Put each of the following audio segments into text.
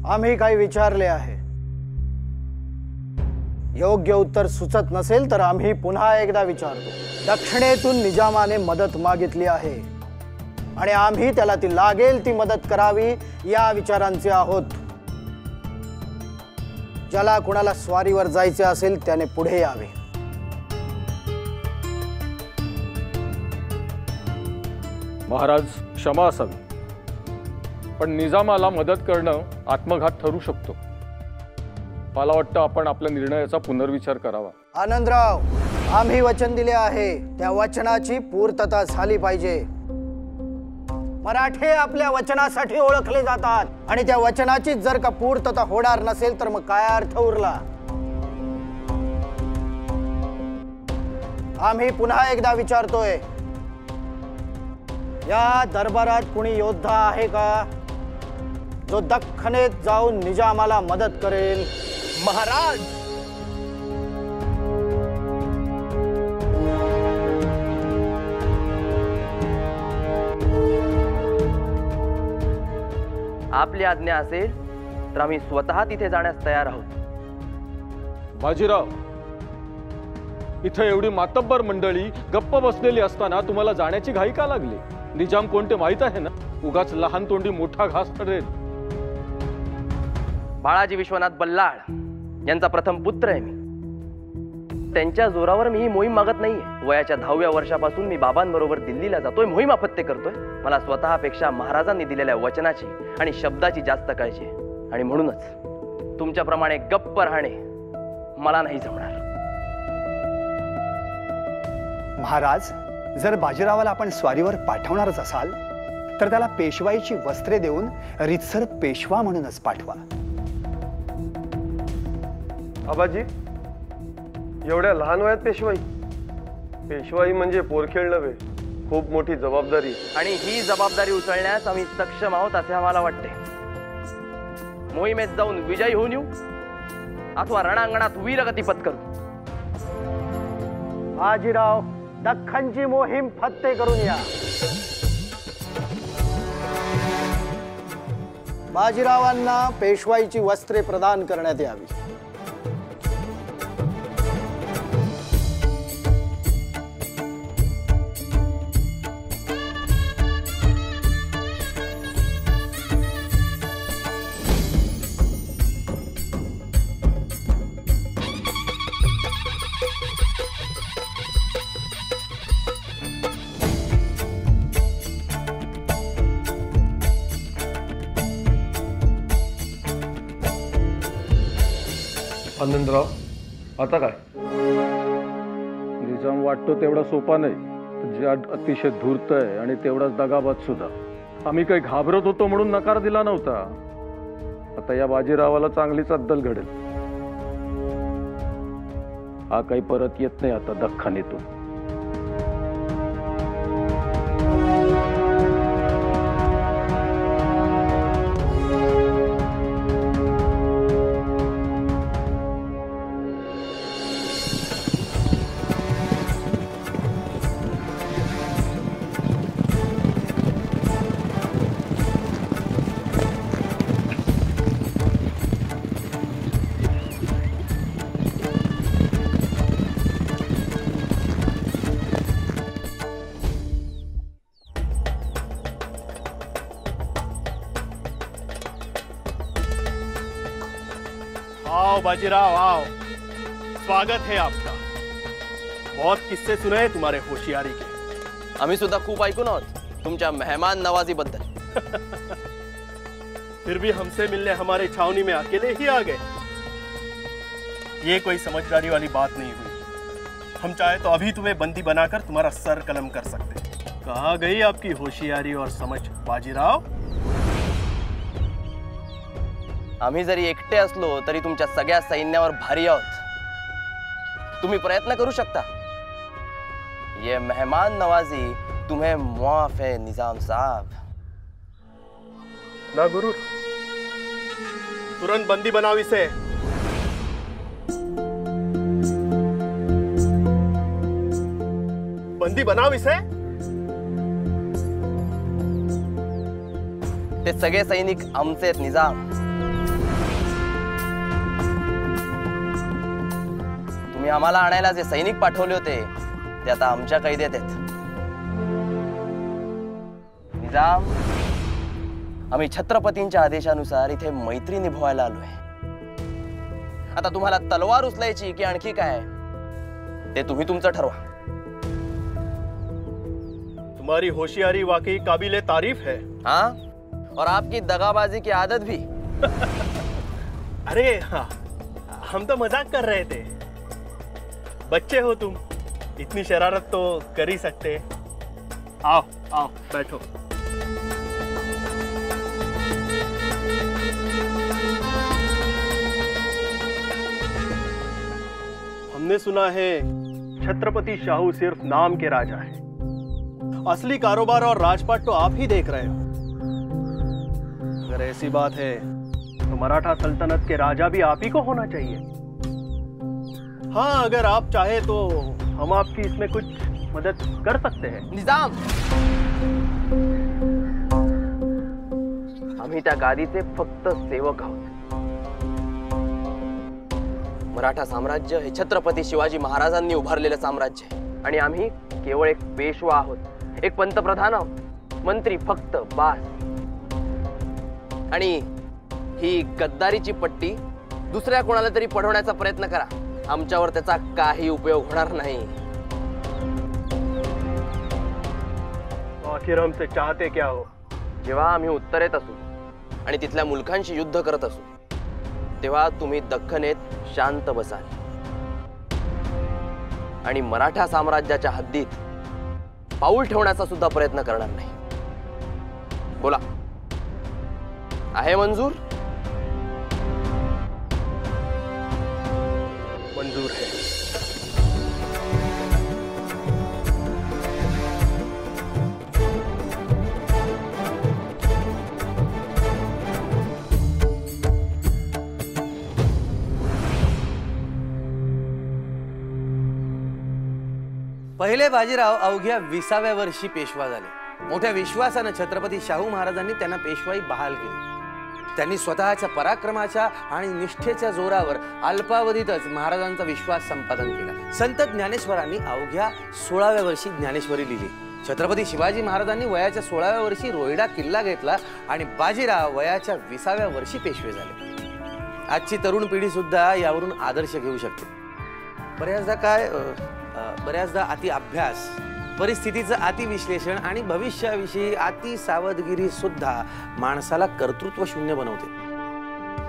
आम्ही काही विचारले आहे, योग्य उत्तर सुचत नसेल तर आम्ही पुन्हा एकदा विचारतो। दक्षिणेतून निजामाने मदत मागितली आहे आणि आम्ही त्याला ती लागेल ती मदत करावी या विचारांचे आहोत। ज्याला कोणाला स्वारीवर जायचे असेल त्याने पुढे यावे। महाराज, क्षमा असावी, पण निजामाला मदत करणं आत्मघात ठरू शकतो। मला वाटतं आपण आपल्या निर्णयाचा पुनर्विचार करावा। आनंदराव, आम्ही वचन दिले आहे, त्या वचनाची पूर्तता झाली पाहिजे। मराठे आपल्या वचनासाठी ओळखले जातात आणि त्या वचनाची जर का पूर्तता होणार नसेल तर मग काय अर्थ उरला? आम्ही पुन्हा एकदा विचारतोय, या दरबारात कुणी योद्धा आहे का जो दख्खनेत जाऊन निजामाला मदत करेल? महाराज, आपली आज्ञा असेल तर आम्ही स्वतः तिथे जाण्यास तयार आहोत। बाजीराव, इथे एवढी मातब्बर मंडळी गप्प बसलेली असताना तुम्हाला जाण्याची घाई का लागली? निजाम कोणते माहित आहे ना? उगाच लहान तोंडी मोठा घास ठरेल। बाळाजी विश्वनाथ बल्लाळ यांचा प्रथम पुत्र आहे मी। त्यांच्या जोरावर मी ही मोहीम मागत नाहीये। वयाच्या 10व्या वर्षापासून मी बाबांबरोबर दिल्लीला जातोय, मोहीम अपत्य करतोय। मला स्वतःपेक्षा महाराजांनी दिलेल्या वचनाची आणि शब्दाची जास्त काळजी आहे आणि म्हणूनच तुमच्याप्रमाणे गप्प राहणे मला नाही जमणार। महाराज, जर बाजीरावाला आपण स्वारीवर पाठवणारच असाल तर त्याला पेशवाईची वस्त्रे देऊन रितसर पेशवा म्हणूनच पाठवा। आबाजी, एवढ्या लहान वयात पेशवाई? पेशवाई म्हणजे पोरखेळ नव्हे, खूप मोठी जबाबदारी, आणि ही जबाबदारी उचलण्यास आम्ही सक्षम आहोत असे आम्हाला वाटते। मोहिमेत जाऊन विजयी होऊन येऊ अथवा रणांगणात वीरगती पत्करू। बाजीराव, दख्खनची मोहीम फत्ते करून या। बाजीरावांना पेशवाईची वस्त्रे प्रदान करण्यात यावी। आनंदराव, आता काय? निजाम वाटतो तेवढा सोपा नाही, जग अतिशय धूर्त आहे आणि तेवढाच दगाबाज सुद्धा। आम्ही काही घाबरत होतो म्हणून नकार दिला नव्हता। आता या बाजीरावाला चांगलीच अद्दल घडेल। हा काही परत येत नाही आता दख्खनेतून। आओ बाजीराव, आओ, स्वागत है आपका। बहुत किस्से सुने हैं तुम्हारे होशियारी के। आम्ही सुद्धा खूप ऐकून आहोत तुमच्या मेहमान नवाजी बद्दल। फिर भी हमसे मिलने हमारे छावनी में अकेले ही आ गए। ये कोई समझदारी वाली बात नहीं हुई। हम चाहे तो अभी तुम्हें बंदी बनाकर तुम्हारा सर कलम कर सकते। कहाँ गई आपकी होशियारी और समझ बाजीराव? आम्ही जरी एकटे असलो तरी तुमच्या सगळ्या सैन्यावर भारी आहोत। तुम्ही प्रयत्न करू शकता। ये मेहमान नवाजी तुम्हें मुआफ है निजाम साहब। ना गुरु, तुरंत बंदी बनाओ इसे। बंदी बनाओ इसे। ते सगळे सैनिक आमचे आहेत निजाम। तुम्ही आम्हाला आणायला जे सैनिक पाठवले होते ते आता आमच्या कैदेत आहेत. निजाम, आम्ही छत्रपतींच्या आदेशानुसार इथे मैत्री निभवायला आलोय. आता तुम्हाला तलवार उचलायची की आणखी काय ते तुम्ही तुमचं ठरवा. तुम्हारी होशियारी वाकई काबिले तारीफ है. हाँ, और आपकी दगाबाजी की आदत भी. अरे हाँ, हम तो मजाक कर रहे थे. बच्चे हो तुम, इतनी शरारत तो कर ही सकते. आओ आओ बैठो. हमने सुना है छत्रपति शाहू सिर्फ नाम के राजा है. असली कारोबार और राजपाट तो आप ही देख रहे हो. अगर ऐसी बात है तो मराठा सल्तनत के राजा भी आप ही को होना चाहिए. हाँ, अगर आप चाहे तो हम आपकी इसमें कुछ मदद कर सकते हैं. निजाम, आम्ही त्या गादीचे फक्त सेवक आहोत. मराठा साम्राज्य हे छत्रपती शिवाजी महाराजांनी उभारलेलं साम्राज्य आहे आणि आम्ही केवळ एक पेशवा आहोत, एक पंतप्रधान आहोत, मंत्री फक्त बास. आणि ही गद्दारीची पट्टी दुसऱ्या कोणाला तरी पढवण्याचा प्रयत्न करा, आमच्यावर त्याचा काही उपयोग होणार नाही. आखिर हमसे चाहते क्या हो? जेव्हा आम्ही उत्तरेत असू आणि तिथल्या मुलकांशी युद्ध करत असू तेव्हा तुम्ही दख्खनेत शांत बसाल आणि मराठा साम्राज्याच्या हद्दीत पाऊल ठेवण्याचा सुद्धा प्रयत्न करणार नाही. बोला, आहे मंजूर? मंजूर है. पहिले बाजीराव अवघ्या 20व्या वर्षी पेशवा झाले. मोठ्या विश्वासानं छत्रपती शाहू महाराजांनी त्यांना पेशवाई बहाल केली. त्यांनी स्वतःच्या पराक्रमाच्या आणि निष्ठेच्या जोरावर अल्पावधीतच महाराजांचा विश्वास संपादन केला. संत ज्ञानेश्वरांनी अवघ्या 16व्या वर्षी ज्ञानेश्वरी लिहिली. छत्रपती शिवाजी महाराजांनी वयाच्या 16व्या वर्षी रोहिडा किल्ला घेतला आणि बाजीराव वयाच्या 20व्या वर्षी पेशवे झाले. आजची तरुण पिढी सुद्धा यावरून आदर्श घेऊ शकते. बऱ्याचदा अति अभ्यास, परिस्थितीचं अति विश्लेषण आणि भविष्याविषयी अति सावधगिरी सुद्धा माणसाला कर्तृत्व शून्य बनवते.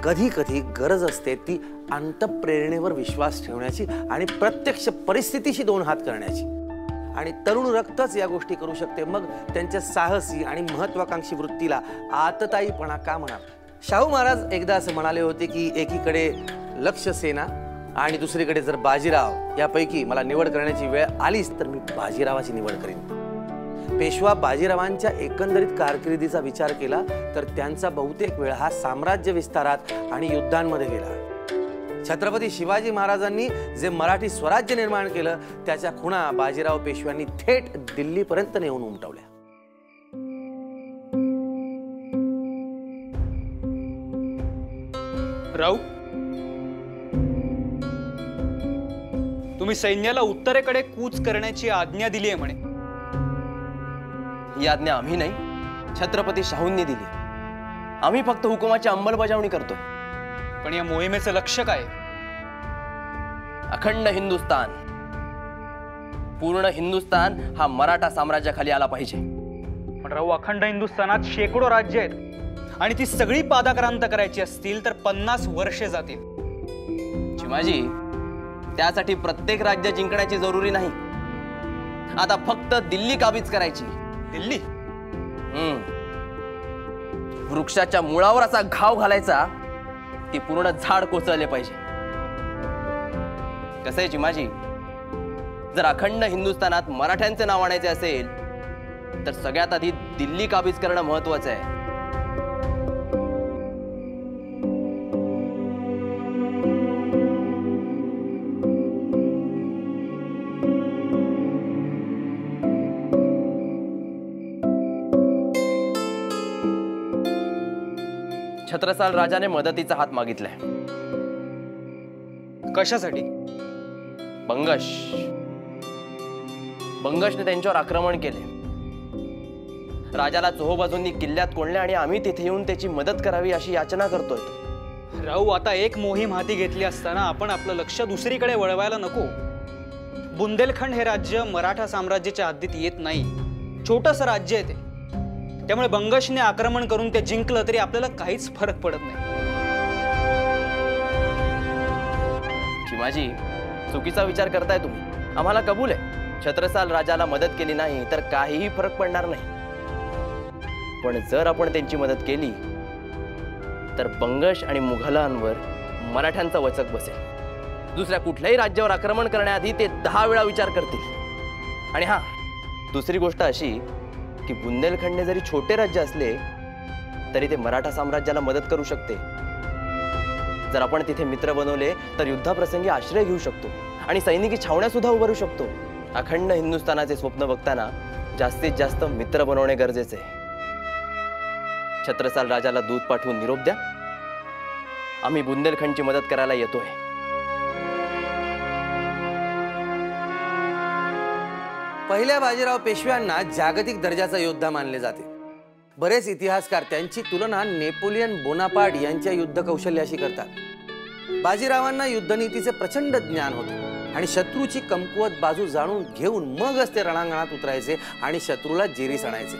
कधी कधी गरज असते ती अंतःप्रेरणेवर विश्वास ठेवण्याची आणि प्रत्यक्ष परिस्थितीशी दोन हात करण्याची. आणि तरुण रक्तच या गोष्टी करू शकते. मग त्यांच्या साहसी आणि महत्वाकांक्षी वृत्तीला आतताईपणा का म्हणा. शाहू महाराज एकदा असं म्हणाले होते की एकीकडे लक्ष सेना आणि दुसरीकडे जर बाजीराव यापैकी मला निवड करण्याची वेळ आलीच तर मी बाजीरावाची निवड करेन. पेशवा बाजीरावांच्या एकंदरीत कारकिर्दीचा विचार केला तर त्यांचा बहुतेक वेळ हा साम्राज्य विस्तारात आणि युद्धांमध्ये गेला. छत्रपती शिवाजी महाराजांनी जे मराठी स्वराज्य निर्माण केलं त्याच्या खुणा बाजीराव पेशव्यांनी थेट दिल्लीपर्यंत नेऊन उमटवल्या. राऊ, तुम्ही सैन्याला उत्तरेकडे कूच करण्याची आज्ञा दिली आहे म्हणे. ही आज्ञा आम्ही नाही, छत्रपती शाहूंनी दिली. आम्ही फक्त हुकुमाची अंमलबजावणी करतोय. पण या मोहिमेचं लक्ष्य काय? अखंड हिंदुस्तान, पूर्ण हिंदुस्तान हा मराठा साम्राज्याखाली आला पाहिजे. पण राऊ, अखंड हिंदुस्थानात शेकडो राज्य आहेत आणि ती सगळी पादाक्रांत करायची असतील तर 50 वर्षे जातील. चिमाजी, त्यासाठी प्रत्येक राज्य जिंकण्याची जरुरी नाही. आता फक्त दिल्ली काबीज करायची. दिल्ली? वृक्षाच्या मुळावर असा घाव घालायचा की पूर्ण झाड कोसळले पाहिजे. कसं आहे चिमाजी, जर अखंड हिंदुस्थानात मराठ्यांचे नाव आणायचे असेल तर सगळ्यात आधी दिल्ली काबीज करणं महत्वाचं आहे. छत्रसाल राजाने मदतीचा हात मागितलाय. कशासाठी? बंगशने त्यांच्यावर आक्रमण केले. राजाला चोहोबाजूंनी किल्ल्यात कोंडले आणि आम्ही तिथे येऊन त्याची मदत करावी अशी याचना करतोय. राहू, आता एक मोहीम हाती घेतली असताना आपण आपलं लक्ष दुसरीकडे वळवायला नको. बुंदेलखंड हे राज्य मराठा साम्राज्याच्या हद्दीत येत नाही. छोटंसं राज्य आहे ते. त्यामुळे बंगशने आक्रमण करून ते जिंकलं तरी आपल्याला काहीच फरक पडत नाही. चिमाजी, चुकीचा विचार करताय तुम्ही. आम्हाला कबूल आहे, छत्रसाल राजाला मदत केली नाही तर काहीही फरक पडणार नाही. पण जर आपण त्यांची मदत केली तर बंगश आणि मुघलांवर मराठ्यांचा वचक बसेल. दुसऱ्या कुठल्याही राज्यावर आक्रमण करण्याआधी ते 10 वेळा विचार करतील. आणि हां, दुसरी गोष्ट अशी की बुंदेलखंडने जरी छोटे राज्य असले तरी ते मराठा साम्राज्याला मदत करू शकते. जर आपण तिथे मित्र बनवले तर युद्धाप्रसंगी आश्रय घेऊ शकतो आणि सैनिकी छावण्या सुद्धा उभारू शकतो. अखंड हिंदुस्थानाचे स्वप्न बघताना जास्तीत जास्त मित्र बनवणे गरजेचे आहे. छत्रसाल राजाला दूत पाठवून निरोप द्या. आम्ही बुंदेलखंडची मदत करायला येतोय. पहिल्या बाजीराव पेशव्यांना जागतिक दर्जाचा योद्धा मानले जाते. बरेच इतिहासकार त्यांची तुलना नेपोलियन बोनापार्ट यांच्या युद्ध कौशल्याशी करतात. बाजीरावांना युद्धनीतीचे प्रचंड ज्ञान होते आणि शत्रूची कमकुवत बाजू जाणून घेऊन मगच ते रणांगणात उतरायचे आणि शत्रूला जेरीस आणायचे.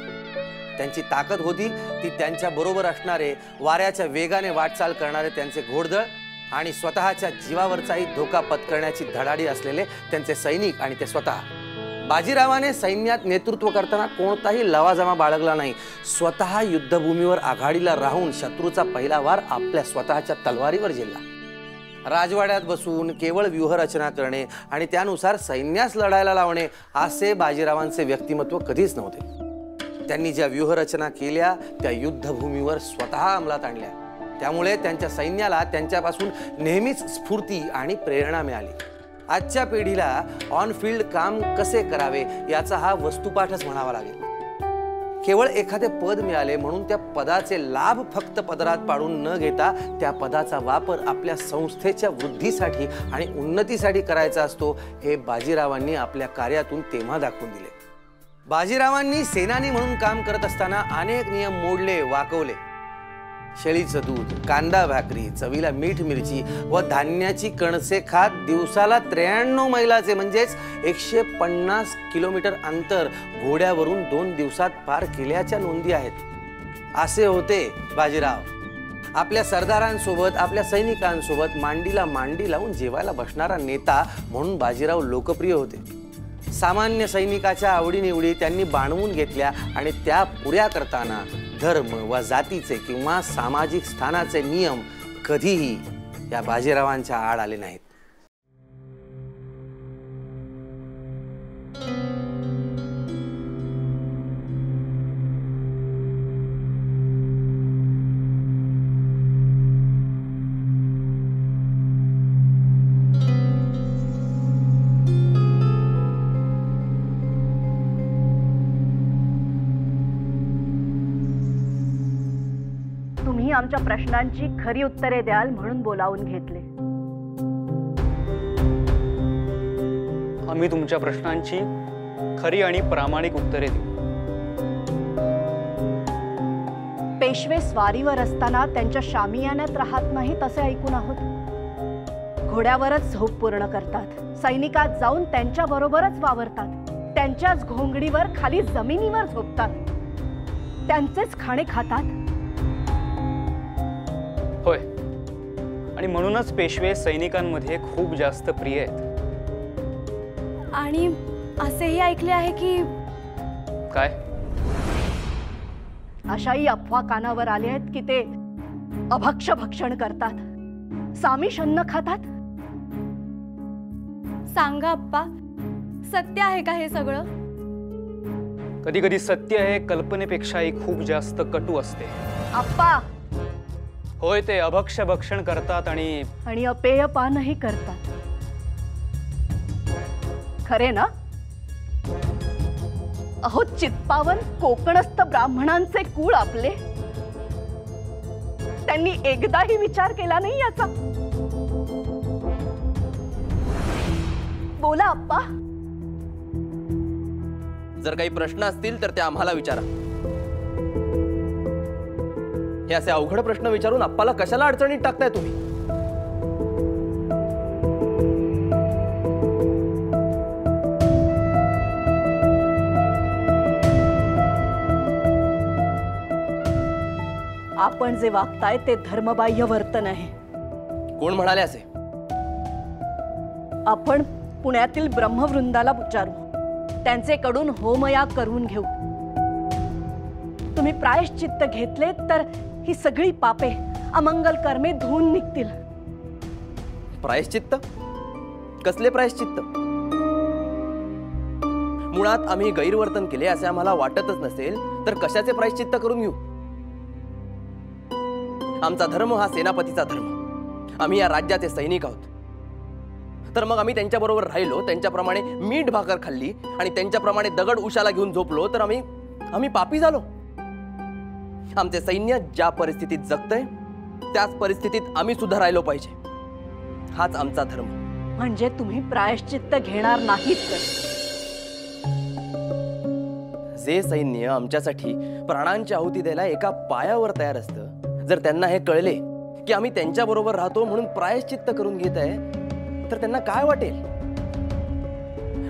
त्यांची ताकद होती ती त्यांच्या बरोबर असणारे, वाऱ्याच्या वेगाने वाटचाल करणारे त्यांचे घोडदळ आणि स्वतःच्या जीवावरचाही धोका पत्करण्याची धडाडी असलेले त्यांचे सैनिक आणि ते स्वतः. बाजीरावाने सैन्यात नेतृत्व करताना कोणताही लवाजमा बाळगला नाही. स्वतः युद्धभूमीवर आघाडीला राहून शत्रूचा पहिला वार आपल्या स्वतःच्या तलवारीवर झेलला. राजवाड्यात बसून केवळ व्यूहरचना करणे आणि त्यानुसार सैन्यास लढायला लावणे असे बाजीरावांचे व्यक्तिमत्व कधीच नव्हते. त्यांनी ज्या व्यूहरचना केल्या त्या युद्धभूमीवर स्वतः अंमलात आणल्या. त्यामुळे त्यांच्या सैन्याला त्यांच्यापासून नेहमीच स्फूर्ती आणि प्रेरणा मिळाली. आजच्या पिढीला ऑन फील्ड काम कसे करावे याचा हा वस्तुपाठच म्हणावा लागेल. केवळ एखादे पद मिळाले म्हणून त्या पदाचे लाभ फक्त पदरात पाडून न घेता त्या पदाचा वापर आपल्या संस्थेच्या वृद्धीसाठी आणि उन्नतीसाठी करायचा असतो हे बाजीरावांनी आपल्या कार्यातून तेव्हा दाखवून दिले. बाजीरावांनी सेनानी म्हणून काम करत असताना अनेक नियम मोडले, वाकवले. शेळीचं दूध, कांदा भाकरी, चवीला मीठ मिरची व धान्याची कणसे खात दिवसाला 93 मैलाचे म्हणजेच 150 किलोमीटर अंतर घोड्यावरून 2 दिवसात पार केल्याच्या नोंदी आहेत. असे होते बाजीराव. आपल्या सरदारांसोबत, आपल्या सैनिकांसोबत मांडीला मांडी लावून जेवायला बसणारा नेता म्हणून बाजीराव लोकप्रिय होते. सामान्य सैनिकाच्या आवडीनिवडी त्यांनी बाणवून घेतल्या आणि त्या पुऱ्या करताना धर्म व जातीचे किंवा सामाजिक स्थानाचे नियम कधीही या बाजीरावांच्या आड आले नाहीत. आमच्या प्रश्नांची खरी उत्तरे द्याल म्हणून बोलावून घेतले. आम्ही तुमच्या प्रश्नांची खरी आणि प्रामाणिक उत्तरे देऊ. पेशवे स्वारीवर असताना त्यांच्या शामियान्यात राहत नाहीत असे ऐकून आहोत. घोड्यावरच झोप पूर्ण करतात. सैनिकात जाऊन त्यांच्या बरोबरच वावरतात. त्यांच्याच घोंगडीवर खाली जमिनीवर झोपतात. त्यांचेच खाणे खातात. होय, आणि म्हणूनच पेशवे सैनिकांमध्ये खूप जास्त प्रिय आहेत. आणि असेही ऐकले आहे की काय अशाही अफवा कानावर आले आहेत की ते अभक्ष भक्षण करतात, सामिष अन्न खातात. सांगा अप्पा, सत्य आहे का हे सगळं? कधी कधी सत्य हे कल्पनेपेक्षाही खूप जास्त कटू असते. अप्पा, होय, ते अभक्ष भक्षण करतात आणि अपेयपानही करतात. खरे ना? अहो, चित्पावन कोकणस्थ ब्राह्मणांचे कुळ आपले. त्यांनी एकदाही विचार केला नाही याचा. बोला आप्पा. जर काही प्रश्न असतील तर ते आम्हाला विचारा. हे असे अवघड प्रश्न विचारून आप्पाला कशाला अडचणीत टाकताय तुम्ही? आपण जे वागताय ते धर्मबाह्य वर्तन आहे. कोण म्हणाले असे? आपण पुण्यातील ब्रह्मवृंदाला विचारू, त्यांचेकडून होमयाग करून घेऊ. तुम्ही प्रायश्चित्त घेतले तर ही सगळी पापे, अमंगल कर्मे धुवून निघतील. प्रायश्चित्त? कसले प्रायश्चित्त? मुळात आम्ही गैरवर्तन केले असे आम्हाला वाटतच नसेल तर कशाचे प्रायश्चित्त करून घेऊ? आमचा धर्म हा सेनापतीचा धर्म. आम्ही या राज्याचे सैनिक आहोत. तर मग आम्ही त्यांच्याबरोबर राहिलो, त्यांच्याप्रमाणे मीठ भाकर खाल्ली आणि त्यांच्याप्रमाणे दगड उशाला घेऊन झोपलो तर आम्ही पापी झालो. आमचे सैन्य ज्या परिस्थितीत जगतंय त्याच परिस्थितीत आम्ही सुद्धा राहिलो पाहिजे. हाच आमचा धर्म. म्हणजे तुम्ही प्रायश्चित्त घेणार नाहीत तर? जे सैन्य आमच्यासाठी प्राणांची आहुती द्यायला एका पायावर तयार असतं, जर त्यांना हे कळले की आम्ही त्यांच्या बरोबर राहतो म्हणून प्रायश्चित्त करून घेत आहे तर त्यांना काय वाटेल?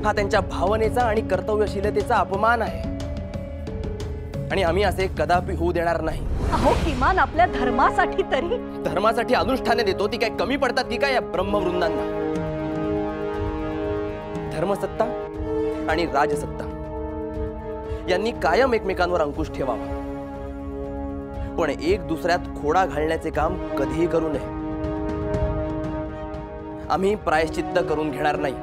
हा त्यांच्या भावनेचा आणि कर्तव्यशीलतेचा अपमान आहे आणि आम्ही असे कदापि होऊ देणार नाही. अहो, किमान आपल्या धर्मासाठी तरी. धर्मासाठी अनुष्ठाने देतो ती काय कमी पडतात की काय या ब्रह्मवृंदांना? धर्मसत्ता आणि राजसत्ता यांनी कायम एकमेकांवर अंकुश ठेवावा, पण एक दुसऱ्यात खोडा घालण्याचे काम कधीही करू नये. आम्ही प्रायश्चित्त करून घेणार नाही.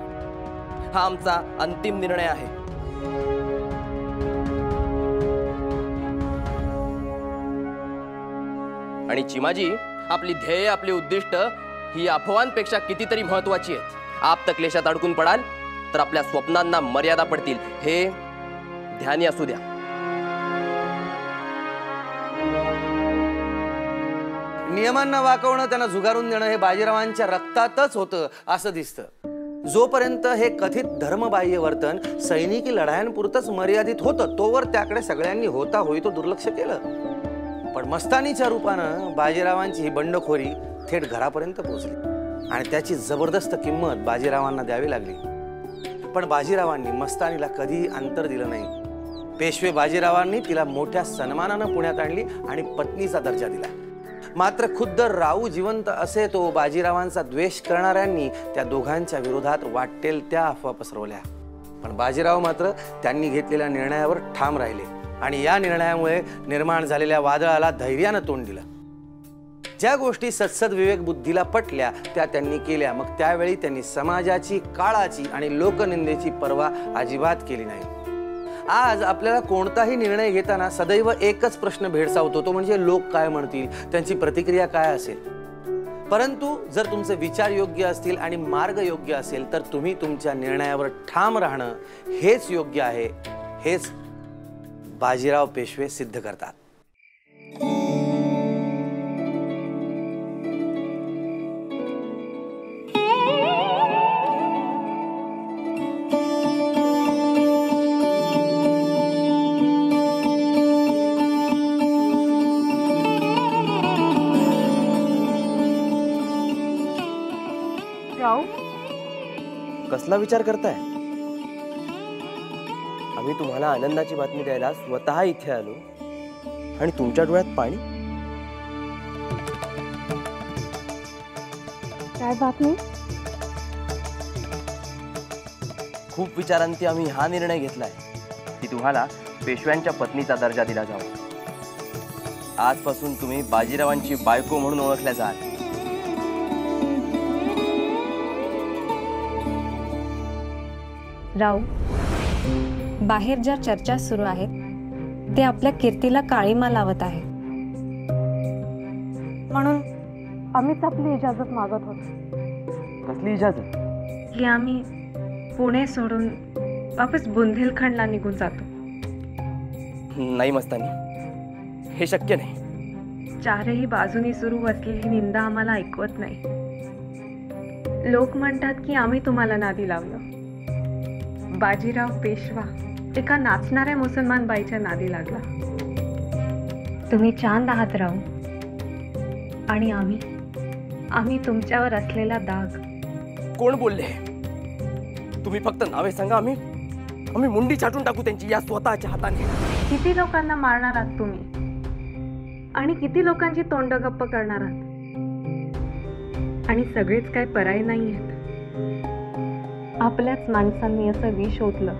हा आमचा अंतिम निर्णय आहे. आणि चिमाजी, आपली ध्येय, आपली उद्दिष्ट ही अफवांपेक्षा कितीतरी महत्वाची आहेत. आप क्लेशात अडकून पडाल तर आपल्या स्वप्नांना मर्यादा पडतील, हे ध्यानी असू द्या. नियमांना वाकवणं, त्यांना झुगारून देणं हे बाजीरावांच्या रक्तातच होतं असं दिसतं. जोपर्यंत हे कथित धर्मबाह्य वर्तन सैनिकी लढायांपुरतच मर्यादित होतं तोवर त्याकडे सगळ्यांनी होता होई तो दुर्लक्ष केलं. पण मस्तानीच्या रूपानं बाजीरावांची ही बंडखोरी थेट घरापर्यंत पोहोचली आणि त्याची जबरदस्त किंमत बाजीरावांना द्यावी लागली. पण बाजीरावांनी मस्तानीला कधीही अंतर दिलं नाही. पेशवे बाजीरावांनी तिला मोठ्या सन्मानानं पुण्यात आणली आणि पत्नीचा दर्जा दिला. मात्र खुद्द राऊ जिवंत असे तो बाजीरावांचा द्वेष करणाऱ्यांनी त्या दोघांच्या विरोधात वाटेल त्या अफवा पसरवल्या. पण बाजीराव मात्र त्यांनी घेतलेल्या निर्णयावर ठाम राहिले आणि या निर्णयामुळे निर्माण झालेल्या वादळाला धैर्यानं तोंड दिलं. ज्या गोष्टी सत्सद विवेक बुद्धीला पटल्या त्या त्यांनी केल्या. मग त्यावेळी त्यांनी समाजाची, काळाची आणि लोकनिंदेची पर्वा अजिबात केली नाही. आज आपल्याला कोणताही निर्णय घेताना सदैव एकच प्रश्न भेडसावतो, तो म्हणजे लोक काय म्हणतील, त्यांची प्रतिक्रिया काय असेल. परंतु जर तुमचे विचार योग्य असतील आणि मार्ग योग्य असेल तर तुम्ही तुमच्या निर्णयावर ठाम राहणं हेच योग्य आहे. हेच बाजीराव पेशवे सिद्ध करतात. कसला विचार करताय? आम्ही तुम्हाला आनंदाची बातमी द्यायला स्वतः इथे आलो आणि तुमच्या डोळ्यात पाणी? काय बातमी? खूप विचारांती आम्ही हा निर्णय घेतलाय की तुम्हाला पेशव्यांच्या पत्नीचा दर्जा दिला जावा. आजपासून तुम्ही बाजीरावांची बायको म्हणून ओळखल्या जाल. राव, बाहेर ज्या चर्चा सुरू आहेत ते आपल्या कीर्तीला काळीमा लावत आहे. म्हणून आम्हीच आपली इजाजत मागत होतो. कसली इजाजत? की आम्ही पुणे सोडून वापस बुंदेलखंडला निघून जातो. नाही मस्तानी, हे शक्य नाही. चारही बाजूनी सुरू असलेली निंदा आम्हाला ऐकवत नाही. लोक म्हणतात की आम्ही तुम्हाला नादी लावलं. बाजीराव पेशवा एका नाचणाऱ्या मुसलमान बाईच्या नादी लागला. तुम्ही चांद आहात राव, आणि आम्ही तुमच्यावर असलेला दाग. कोण बोलले? तुम्ही फक्त नावे सांगा, आम्ही मुंडी छाटून टाकू त्यांची या स्वतःच्या हाताने. किती लोकांना मारणार आहात तुम्ही, आणि किती लोकांची तोंड गप्प करणार आहात? आणि सगळेच काय पराये नाही आहेत. आपल्याच माणसांनी असं विष ओतलं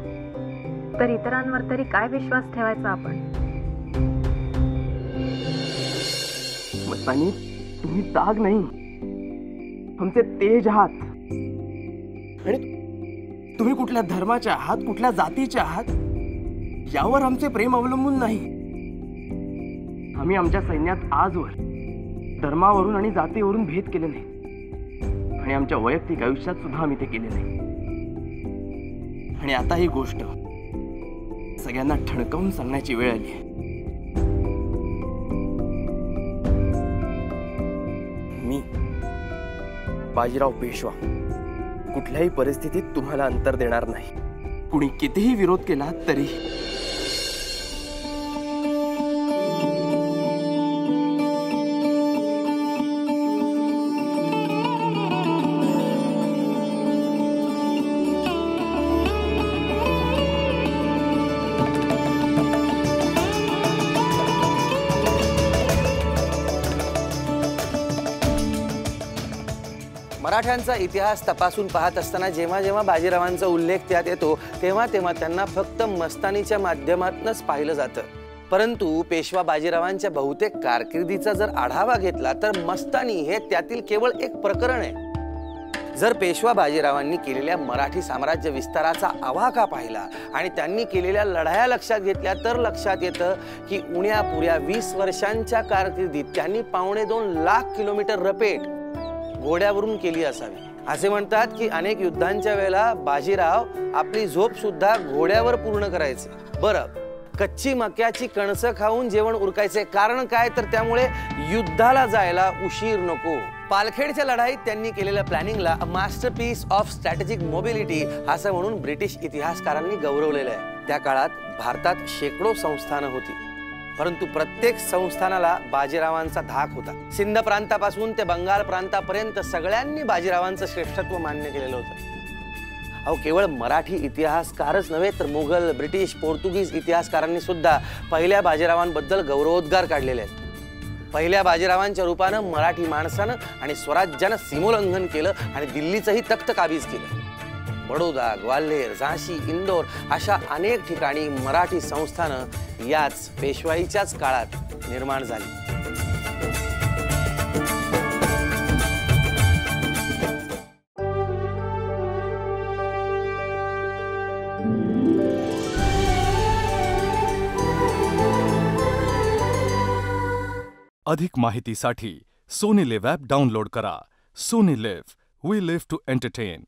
तर इतरांवर तरी काय विश्वास ठेवायचा आपण? मस्तानी, तुम्ही दाग नाही, आमचे तेज आहात. आणि तुम्ही कुठल्या धर्माचे आहात, कुठल्या जातीचे आहात यावर आमचे प्रेम अवलंबून नाही. आम्ही आमच्या सैन्यात आजवर धर्मावरून आणि जातीवरून भेद केले नाही, आणि आमच्या वैयक्तिक आयुष्यात सुद्धा आम्ही ते केले नाही. आणि आता ही गोष्ट सगळ्यांना ठणकावून सांगण्याची वेळ आली आहे. मी बाजीराव पेशवा कुठल्याही परिस्थितीत तुम्हाला अंतर देणार नाही. कुणी कितीही विरोध केला तरी. मराठ्यांचा इतिहास तपासून पाहत असताना जेव्हा जेव्हा बाजीरावांचा उल्लेख त्यात येतो तेव्हा तेव्हा त्यांना फक्त मस्तानीच्या माध्यमातूनच पाहिलं जातं. परंतु पेशवा बाजीरावांच्या बहुतेक कारकिर्दीचा जर आढावा घेतला तर मस्तानी हे त्यातील केवळ एक प्रकरण आहे. जर पेशवा बाजीरावांनी केलेल्या मराठी साम्राज्य विस्ताराचा आवाका पाहिला आणि त्यांनी केलेल्या लढाया लक्षात घेतल्या तर लक्षात येतं की उण्यापुऱ्या 20 वर्षांच्या कारकिर्दीत त्यांनी 2.25 लाख किलोमीटर रपेट घोड्यावरून केली असावी. असे म्हणतात की अनेक युद्धांच्या वेळेला बाजीराव आपली झोप सुद्धा घोड्यावर पूर्ण करायचे. बरं, कच्ची मक्याची कणसं खाऊन जेवण उरकायचे कारण काय? तर त्यामुळे युद्धाला जायला उशीर नको. पालखेडच्या लढाईत त्यांनी केलेल्या प्लॅनिंगला मास्टरपीस ऑफ स्ट्रॅटेजिक मोबिलिटी असं म्हणून ब्रिटिश इतिहासकारांनी गौरवलेलं आहे. त्या काळात भारतात शेकडो संस्थानं होती, परंतु प्रत्येक संस्थानाला बाजीरावांचा धाक होता. सिंध प्रांतापासून ते बंगाल प्रांतापर्यंत सगळ्यांनी बाजीरावांचं श्रेष्ठत्व मान्य केलेलं होतं. अहो, केवळ मराठी इतिहासकारच नव्हे तर मुघल, ब्रिटिश, पोर्तुगीज इतिहासकारांनी सुद्धा पहिल्या बाजीरावांबद्दल गौरवोद्गार काढलेले आहेत. पहिल्या बाजीरावांच्या रूपानं मराठी माणसानं आणि स्वराज्यानं सीमोल्लंघन केलं आणि दिल्लीचंही तख्त काबीज केलं. बडोदा, ग्वाल्हेर, झाशी, इंदोर अशा अनेक ठिकाणी मराठी संस्थानं याच पेशवाईच्याच काळात निर्माण झाली. अधिक माहितीसाठी सोनी लिव्ह ॲप डाउनलोड करा. Sony LIV, we live to entertain.